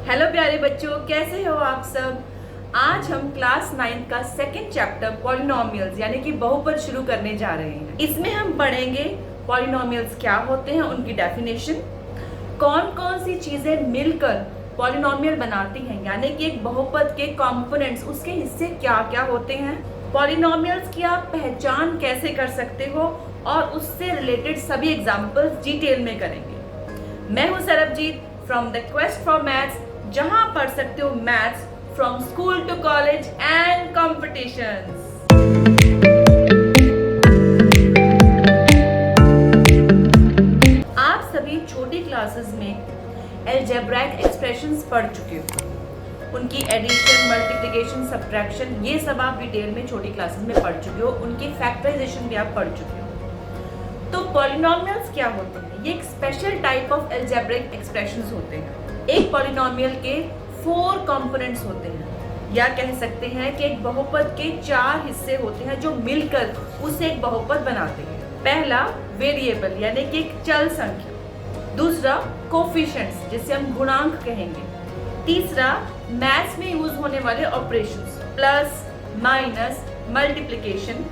Hello प्यारे बच्चों, कैसे हो आप सब। आज हम क्लास 9 का सेकंड चैप्टर पॉलिनोमियल्स यानी कि बहुपद शुरू करने जा रहे हैं। इसमें हम पढ़ेंगे पॉलिनोमियल्स क्या होते हैं, उनकी डेफिनेशन, कौन कौन सी चीजें मिलकर पॉलिनोमियल बनाती हैं, यानी कि एक बहुपद के कंपोनेंट्स, उसके हिस्से क्या क्या होते हैं, पॉलिनोमियल्स की आप पहचान कैसे कर सकते हो और उससे रिलेटेड सभी एग्जाम्पल्स डिटेल में करेंगे। मैं हूं Sarabjit from the quest for maths, जहां पढ़ सकते हो maths from school to college and competitions. आप सभी छोटी क्लासेस में अलजेब्राइक एक्सप्रेशंस पढ़ चुके हो, उनकी एडिशन, मल्टीप्लिकेशन, सब्ट्रैक्शन, ये सब आप डिटेल में छोटी क्लासेस में पढ़ चुके हो, उनकी फैक्टराइजेशन भी आप पढ़ चुके हो। तो पॉलिनोमियल्स क्या होते हैं? ये एक special type of algebraic expressions होते हैं। एक पॉलिनोमियल के 4 कंपोनेंट्स होते हैं, या कह सकते हैं कि एक बहुपद के 4 हिस्से होते हैं जो मिलकर उसे एक बहुपद बनाते हैं। पहला वेरिएबल यानी कि एक चल संख्या, दूसरा कोफिशिएंट्स जिसे हम गुणांक कहेंगे, तीसरा मैथ्स में यूज होने वाले ऑपरेशंस, प्लस, माइनस, मल्टीप्लिकेशन,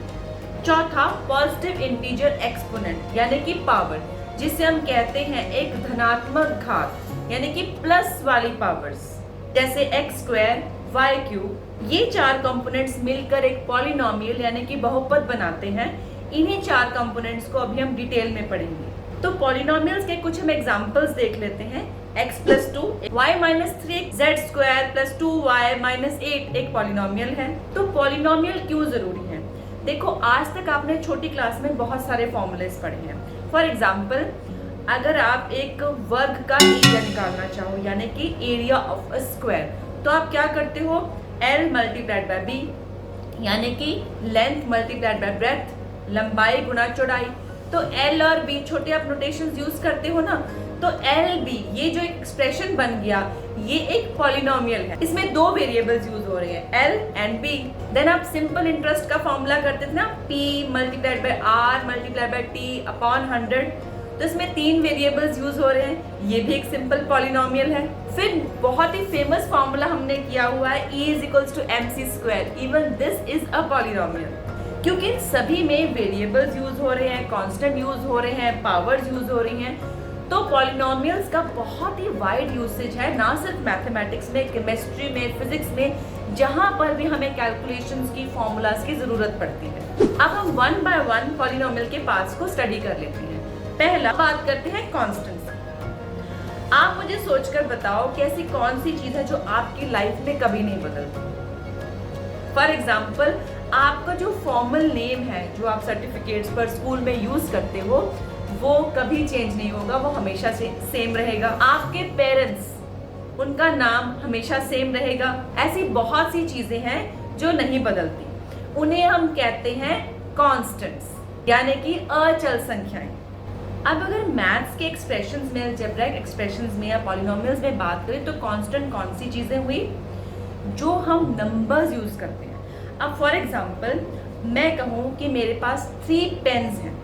चौथा पॉजिटिव इंटीजर एक्सपोनेंट यानी कि पावर, जिसे हम कहते हैं एक धनात्मक घात यानी कि प्लस वाली पावर्स, जैसे एक्स स्क्वायर, वाई क्यूब। ये 4 कंपोनेंट्स मिलकर एक पॉलिनोमियल यानी कि बहुपद बनाते हैं। इन्हीं 4 कंपोनेंट्स को अभी हम डिटेल में पढ़ेंगे। तो पॉलिनोमियल्स के कुछ हम एग्जांपल्स देख लेते हैं। x + 2, y - 3, z² + 2y - 8 एक पॉलिनोमियल है। तो पॉलिनोमियल क्यों जरूरी है? देखो, आज तक आपने छोटी क्लास में बहुत सारे फॉर्मूलेस पढ़े हैं। फॉर एग्जाम्पल, अगर आप एक वर्ग का एरिया निकालना चाहो यानी कि एरिया ऑफ अ स्क्वायर, तो आप क्या करते हो? L × B यानी कि लेंथ मल्टीप्लाइड बाय ब्रेथ, लंबाई गुना चौड़ाई। तो L और B छोटे आप नोटेशंस यूज करते हो ना, तो LB ये जो एक्सप्रेशन बन गया, ये एक पॉलिनोमियल है। इसमें 2 वेरिएबल्स यूज हो रहे हैं, L एंड B। देन आप सिंपल इंटरेस्ट का फॉर्मूला करते थे ना, P × R × T अपॉन 100। तो इसमें 3 वेरिएबल्स यूज हो रहे हैं, ये भी एक सिंपल पॉलिनोमियल है। फिर बहुत ही फेमस फॉर्मूला हमने किया हुआ है, E = mc²। Even this is a polynomial, क्योंकि इन सभी में वेरिएबल्स यूज हो रहे हैं, कांस्टेंट यूज हो रहे हैं, पावर्स यूज हो रही हैं। तो पॉलिनोमियल्स का बहुत ही वाइड यूसेज है, ना सिर्फ मैथमेटिक्स में, केमिस्ट्री में, फिजिक्स में, जहां पर भी हमें कैलकुलेशंस की, फॉर्मूलाज की जरूरत पड़ती है। अब हम 1 बाय 1 पॉलिनोमियल के पार्ट्स को स्टडी कर लेते हैं। पहला बात करते हैं कांस्टेंट्स। आप मुझे सोचकर बताओ कि ऐसी कौन सी चीज है जो आपकी लाइफ में कभी नहीं बदलती। फॉर एग्जाम्पल, आपका जो फॉर्मल नेम है, जो आप सर्टिफिकेट्स पर, स्कूल में यूज करते हो, वो कभी चेंज नहीं होगा, वो हमेशा से सेम रहेगा। आपके पेरेंट्स, उनका नाम हमेशा सेम रहेगा। ऐसी बहुत सी चीजें हैं जो नहीं बदलती, उन्हें हम कहते हैं कांस्टेंट्स यानी कि अचल संख्याएं। अब अगर मैथ्स के एक्सप्रेशंस में, अलजेब्राइक एक्सप्रेशंस में या पॉलिनोमियल्स में बात करें, तो कांस्टेंट कौन सी चीजें हुई? जो हम नंबर्स यूज करते हैं। अब फॉर एग्जाम्पल, मैं कहूँ कि मेरे पास 3 पेन्स हैं,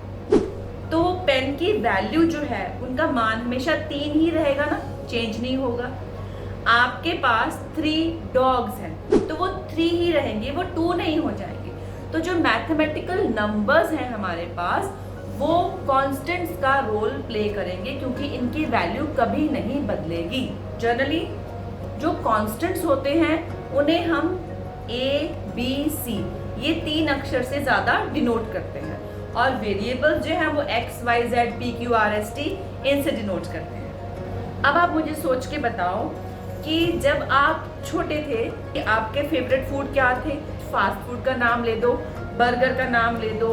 तो पेन की वैल्यू जो है, उनका मान हमेशा 3 ही रहेगा ना, चेंज नहीं होगा। आपके पास 3 डॉग्स हैं, तो वो 3 ही रहेंगे, वो 2 नहीं हो जाएंगे। तो जो मैथमेटिकल नंबर्स हैं हमारे पास, वो कांस्टेंट्स का रोल प्ले करेंगे, क्योंकि इनकी वैल्यू कभी नहीं बदलेगी। जनरली जो कांस्टेंट्स होते हैं, उन्हें हम A, B, C ये 3 अक्षर से ज्यादा डिनोट करते हैं, और वेरिएबल्स जो हैं वो X, Y, Z, P, Q, R, S, T इनसे डिनोट करते हैं। अब आप मुझे सोच के बताओ कि जब आप छोटे थे, कि आपके फेवरेट फूड क्या थे? फास्ट फूड का नाम ले दो, बर्गर का नाम ले दो,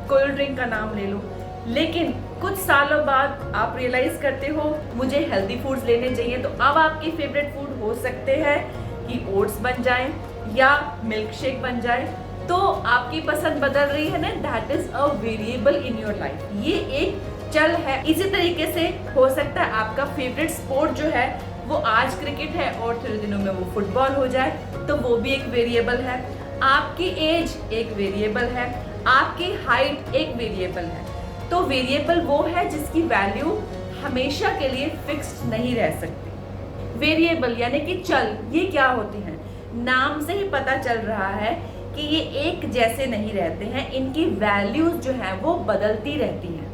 कोल्ड ड्रिंक का नाम ले लो। लेकिन कुछ सालों बाद आप रियलाइज करते हो मुझे हेल्दी फूड्स लेने चाहिए, तो अब आपके फेवरेट फूड हो सकते हैं कि ओट्स बन जाए या मिल्क शेक बन जाए। तो आपकी पसंद बदल रही है ना, that is a variable in your life, ये एक चल है। इसी तरीके से हो सकता है आपका फेवरेट स्पोर्ट जो है वो आज क्रिकेट है और थोड़े दिनों में वो फुटबॉल हो जाए, तो वो भी एक वेरिएबल है। आपकी एज एक वेरिएबल है, आपकी हाइट एक वेरिएबल है। तो वेरिएबल वो है जिसकी वैल्यू हमेशा के लिए फिक्स्ड नहीं रह सकती। वेरिएबल यानी कि चल, ये क्या होते हैं? नाम से ही पता चल रहा है कि ये एक जैसे नहीं रहते हैं, इनकी वैल्यूज जो है वो बदलती रहती हैं।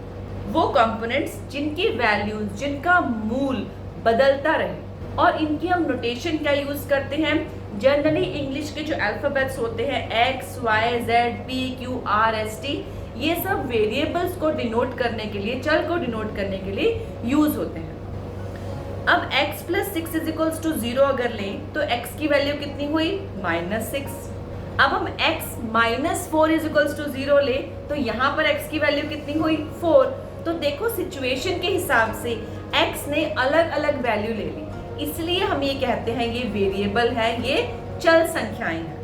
वो कंपोनेंट्स जिनकी वैल्यूज, जिनका मूल बदलता रहे। और इनकी हम नोटेशन क्या यूज करते हैं? जनरली इंग्लिश के जो अल्फाबेट्स होते हैं x, y, z, p, q, r, s, t, ये सब वेरिएबल्स को डिनोट करने के लिए, चल को डिनोट करने के लिए यूज होते हैं। अब x plus 6 is equals to 0 अगर लें तो x की वैल्यू कितनी हुई? -6। अब हम x minus 4 is equals to 0 ले तो यहाँ पर x की वैल्यू कितनी हुई? 4। तो देखो सिचुएशन के हिसाब से x ने अलग अलग वैल्यू ले ली, इसलिए हम ये कहते हैं ये वेरिएबल है, ये चल संख्याएं हैं।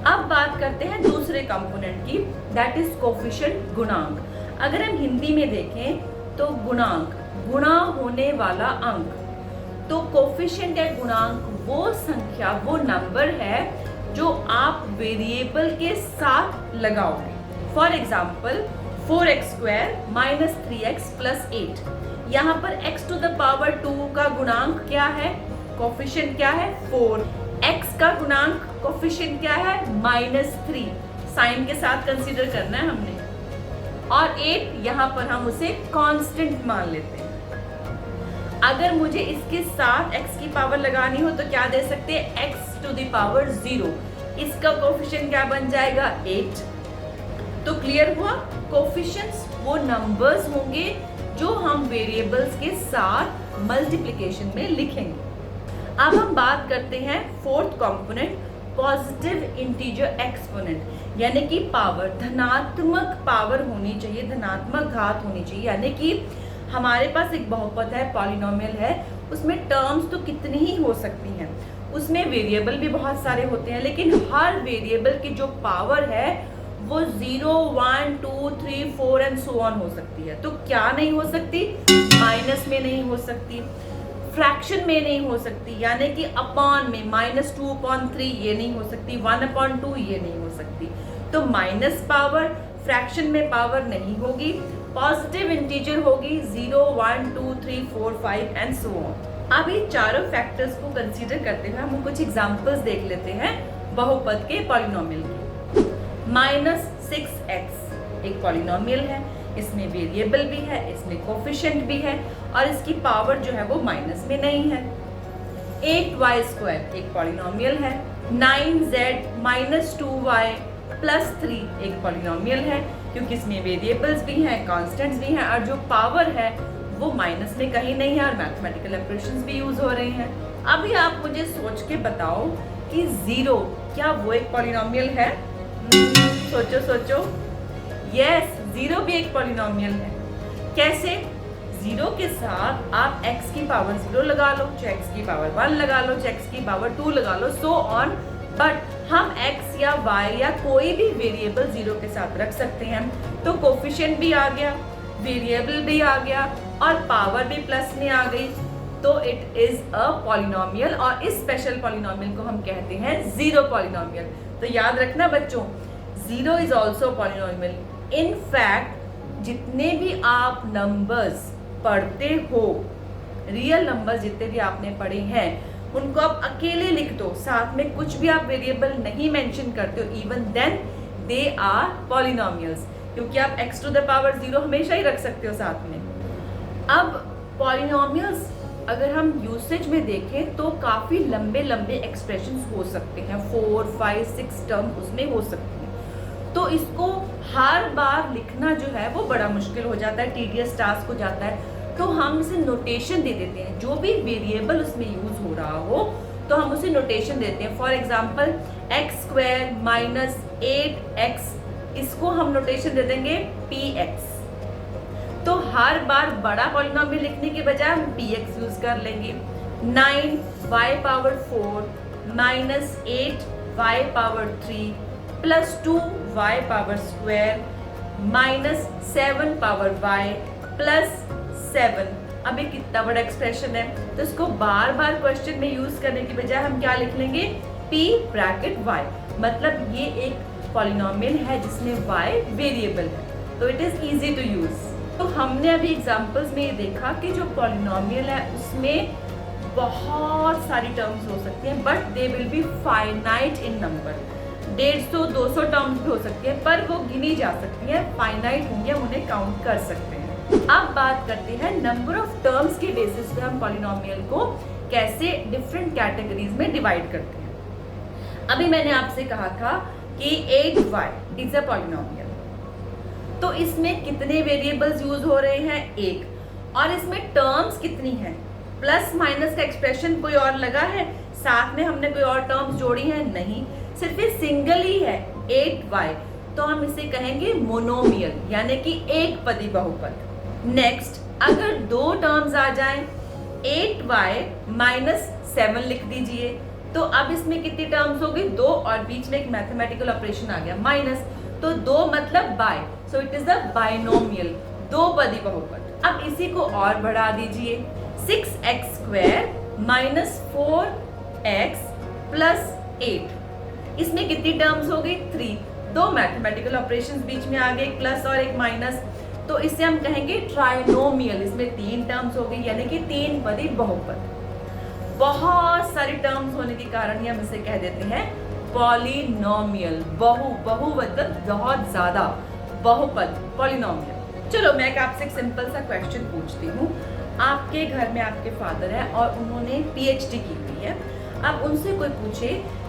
अब बात करते हैं दूसरे कंपोनेंट की, दैट इज कोफिशिएंट, गुणांक। अगर हम हिंदी में देखें तो गुणांक, गुणा होने वाला अंक। तो कोफिशिएंट या गुणांक वो संख्या, वो नंबर है जो आप वेरिएबल के साथ लगाओगे। For example 4x² minus 3x plus 8। यहाँ पर x टू द पावर 2 का गुणांक क्या है? कोफिशिएंट क्या है? 4। x का गुणांक कोफिशिएंट क्या है? -3। साइन के साथ कंसीडर करना है हमने। और 8 यहाँ पर हम उसे कांस्टेंट मान लेते हैं। अगर मुझे इसके साथ x की पावर लगानी हो तो क्या दे सकते हैं? x to the power 0। इसका कोफिशिएंट क्या बन जाएगा? 8। तो क्लियर हुआ, कोफिशिएंट्स वो नंबर्स होंगे जो हम वेरिएबल्स के साथ मल्टीप्लिकेशन में लिखेंगे। अब हम बात करते हैं fourth component, positive integer exponent, यानी कि पावर, धनात्मक पावर होनी चाहिए, धनात्मक घात होनी चाहिए। यानी कि हमारे पास एक बहुपद है, पॉलिनोमियल है, उसमें टर्म्स तो कितनी ही हो सकती हैं, उसमें वेरिएबल भी बहुत सारे होते हैं, लेकिन हर वेरिएबल की जो पावर है वो 0, 1, 2, 3, 4 एंड सो ऑन हो सकती है। तो क्या नहीं हो सकती? माइनस में नहीं हो सकती, फ्रैक्शन में नहीं हो सकती, यानी कि अपॉन में -2/3 ये नहीं हो सकती, 1/2 ये नहीं हो सकती। तो माइनस पावर, फ्रैक्शन में पावर नहीं होगी, पॉजिटिव इंटीजर होगी 0, 1, 2, 3, 4, 5 एंड सो ऑन। अब ये चारों फैक्टर्स को कंसीडर करते हुए हम कुछ एग्जांपल्स देख लेते हैं बहुपद के पॉलिनोमियल की। -6x एक पॉलिनोमियल है, इसमें वेरिएबल भी है, इसमें कोफिशिएंट भी है और इसकी पावर जो है वो माइनस में नहीं है। 8y² एक पॉलिनोमियल है। 9z माइनस 2y प्लस 3 एक पॉलिनोमियल है, क्योंकि इसमें वेरिएबल्स भी हैं, कांस्टेंट्स भी हैं और जो पावर है वो माइनस में कहीं नहीं है और मैथमेटिकल ऑपरेशंस भी यूज हो रहे हैं। अभी आप मुझे सोच के बताओ कि 0 क्या वो एक पॉलिनोमियल है? सोचो सोचो। यस, 0 भी एक पॉलिनोमियल है। कैसे? 0 के साथ आप x की पावर 0 लगा लो, चाहे x की पावर 1 लगा लो, चाहे x की पावर 2 लगा लो, सो ऑन। बट हम x या y या कोई भी वेरिएबल 0 के साथ रख सकते हैं, तो कोफिशिएंट भी आ गया, वेरिएबल भी आ गया और पावर भी प्लस में आ गई, तो इट इज अ पॉलिनोमियल। और इस स्पेशल पॉलिनोमियल को हम कहते हैं 0 पॉलिनोमियल। तो याद रखना बच्चों, 0 is also polynomial. In fact जितने भी आप नंबर्स पढ़ते हो, रियल नंबर्स जितने भी आपने पढ़े हैं, उनको आप अकेले लिख दो, साथ में कुछ भी आप वेरिएबल नहीं मेंशन करते हो, even then they are polynomials, क्योंकि आप x टू द पावर 0 हमेशा ही रख सकते हो साथ में। अब पॉलिनोमियल्स अगर हम यूसेज में देखें तो काफ़ी लंबे लंबे एक्सप्रेशंस हो सकते हैं, 4, 5, 6 टर्म उसमें हो सकती हैं। तो इसको हर बार लिखना जो है वो बड़ा मुश्किल हो जाता है, टीडियस टास्क हो जाता है। तो हम इसे नोटेशन दे देते हैं, जो भी वेरिएबल उसमें यूज हो रहा हो तो हम उसे नोटेशन देते हैं। For example x² minus 8x, इसको हम नोटेशन दे देंगे px। तो हर बार बड़ा पॉलिनोमियल लिखने के बजाय हम px यूज कर लेंगे। 9y power 4 minus 8y power 3 plus 2y power square minus 7 power y plus 7। अब ये कितना बड़ा एक्सप्रेशन है, तो इसको बार बार क्वेश्चन में यूज करने की बजाय हम क्या लिख लेंगे? p ब्रैकेट y, मतलब ये एक पॉलिनोमियल है जिसमें y वेरिएबल है, तो it is easy to use. तो हमने अभी एग्जांपल्स में ये देखा कि जो पॉलिनोमियल है उसमें बहुत सारी टर्म्स हो सकती हैं, but they will be finite in number. 150-200 terms भी हो सकती है, पर वो गिनी जा सकती है, फाइनाइट होंगे, हम उन्हें काउंट कर सकते हैं। अब बात करते हैं नंबर ऑफ टर्म्स के बेसिस पे हम पॉलिनोमियल को कैसे डिफरेंट कैटेगरीज में डिवाइड करते हैं। अभी मैंने आपसे कहा था कि 8y इज अ पॉलिनोमियल, तो इसमें कितने वेरिएबल्स यूज हो रहे हैं? एक। और इसमें टर्म्स कितनी हैं? प्लस माइनस का एक्सप्रेशन कोई और लगा है, साथ में हमने कोई और टर्म्स जोड़ी है? नहीं, सिर्फ ये सिंगल ही है 8y, तो हम इसे कहेंगे मोनोमियल, यानी कि एक पदी बहुपद। नेक्स्ट, अगर दो टर्म्स आ जाएं, 8y माइनस 7 लिख दीजिए, तो अब इसमें कितनी टर्म्स होगी? 2, और बीच में एक मैथमेटिकल ऑपरेशन आ गया माइनस, तो 2 मतलब bi, so it is the binomial, दो पदी बहुपद। अब इसी को और बढ़ा दीजिए, 6x² माइनस 4x प्लस 8, इसमें कितनी टर्म्स हो गई? 3, दो मैथमेटिकल ऑपरेशंस बीच में आ गए, एक प्लस और एक माइनस, तो इसे हम कहेंगे ट्राइनोमियल, इसमें 3 टर्म्स हो गई, यानी कि 3 पदी बहुपद। बहुत सारी टर्म्स होने के कारण ही हम इसे कह देते हैं पॉलिनोमियल। बहु मतलब बहुत ज्यादा, बहुपद, पॉलिनोमियल। चलो मैं आपसे एक सिंपल सा क्वेश्चन पूछती हूँ। आपके घर में आपके फादर है और उन्होंने PhD की हुई है। अब उनसे कोई पूछे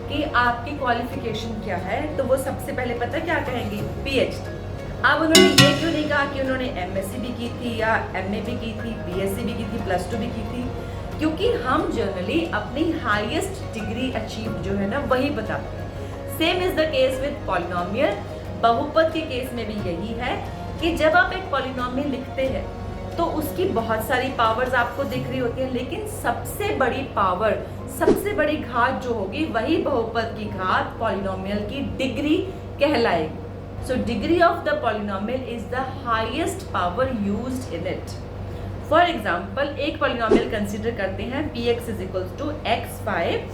कि आपकी क्वालिफिकेशन क्या है, तो वो सबसे पहले पता क्या कहेंगे? PhD। अब उन्होंने ये क्यों नहीं कहा कि उन्होंने MSc भी की थी या MA भी की थी, BSc भी की थी, +2 भी की थी? क्योंकि हम जनरली अपनी हाईएस्ट डिग्री अचीव जो है ना वही बताते हैं। Same is the case with polynomial. बहुपद के केस में भी यही है कि जब आप एक पॉलिनोमियल लिखते हैं तो उसकी बहुत सारी पावर्स आपको दिख रही होती है, लेकिन सबसे बड़ी पावर, सबसे बड़ी घात जो होगी वही बहुपद की घात, पॉलिनोमियल की डिग्री कहलाएगी। So degree of the polynomial is the highest power used in it. For example, एक polynomial consider करते हैं px is equals to x5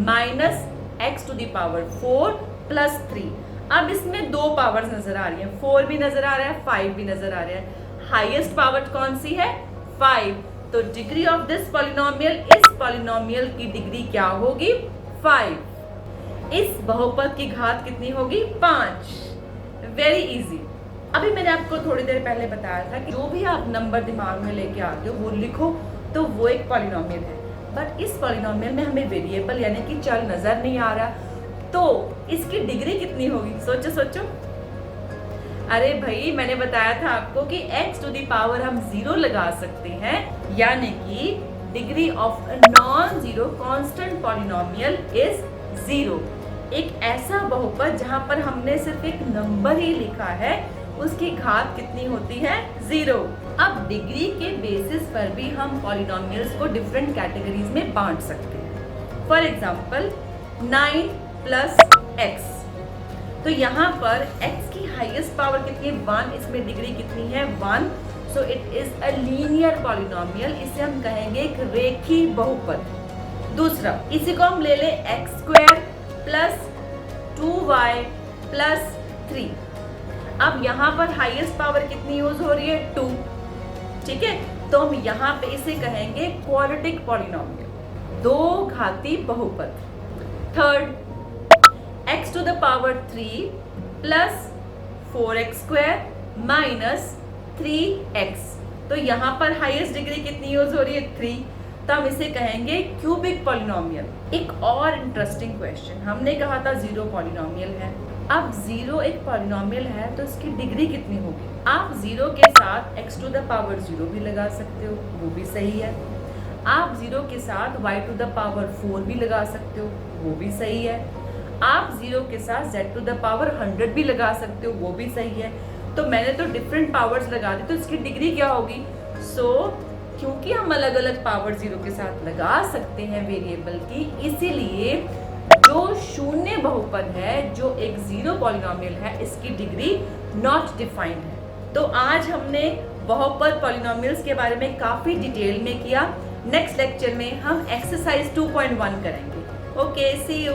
minus x to the power 4 plus 3. अब इसमें दो पावर्स नजर आ रही हैं, 4 भी नजर आ रहा है, 5 भी नजर आ रहा है। हाईएस्ट पावर कौन सी है? 5। तो डिग्री ऑफ दिस पॉलिनोमियल, इस पॉलिनोमियल की डिग्री क्या होगी? 5। इस बहुपद की घात कितनी होगी? 5। Very easy. अभी मैंने आपको थोड़ी देर पहले बताया था कि जो भी आप नंबर दिमाग में लेके आते हो वो लिखो, तो वो एक पॉलिनोमियल है। बट इस पॉलिनोमियल में हमें वेरिएबल यानी कि चल नजर नहीं आ रहा, तो इसकी डिग्री कितनी होगी? सोचो सोचो। अरे भाई, मैंने बताया था आपको कि x टू द पावर हम 0 लगा सकते हैं, यानी कि degree of a non zero constant polynomial is 0। एक ऐसा बहुपद जहां पर हमने सिर्फ एक नंबर ही लिखा है, उसकी घात कितनी होती है? 0। अब डिग्री के बेसिस पर भी हम पॉलिनोमियल्स को डिफरेंट कैटेगरीज में बांट सकते हैं। फॉर एग्जांपल 9 प्लस x, तो यहाँ पर x की हाईएस्ट पावर कितनी है? 1, इसमें डिग्री कितनी है? 1। सो it is a linear polynomial, इसे हम कहेंगे एक रेखी बहुपद। दूसरा, इसी को हम ले ले x² प्लस 2y प्लस 3। अब यहाँ पर हाईएस्ट पावर कितनी यूज हो रही है? 2। ठीक है, तो हम यहाँ पे इसे कहेंगे क्वाड्रेटिक पॉलिनोमियल, दो घाती बहुपद। Third, x to the power 3 plus 4x² minus 3x, तो यहाँ पर हाईएस्ट डिग्री कितनी यूज हो रही है? 3, तो हम इसे कहेंगे क्यूबिक पॉलिनोमियल। एक और इंटरेस्टिंग क्वेश्चन, हमने कहा था 0 पॉलिनोमियल है। अब 0 एक पॉलिनोमियल है तो इसकी डिग्री कितनी होगी? आप 0 के साथ x टू द पावर 0 भी लगा सकते हो, वो भी सही है। आप 0 के साथ y टू द पावर 4 भी लगा सकते हो, वो भी सही है। आप 0 के साथ z टू द पावर 100 भी लगा सकते हो, वो भी सही है। तो मैंने तो डिफरेंट पावर्स लगा दी, तो इसकी डिग्री क्या होगी? क्योंकि हम अलग अलग पावर 0 के साथ लगा सकते हैं वेरिएबल की, इसीलिए जो शून्य बहुपद है, जो एक 0 पॉलिनोमियल है, इसकी डिग्री नॉट डिफाइंड है। तो आज हमने बहुपद पॉलिनोमियल्स के बारे में काफी डिटेल में किया। नेक्स्ट लेक्चर में हम एक्सरसाइज 2.1 करेंगे। Okay, see you.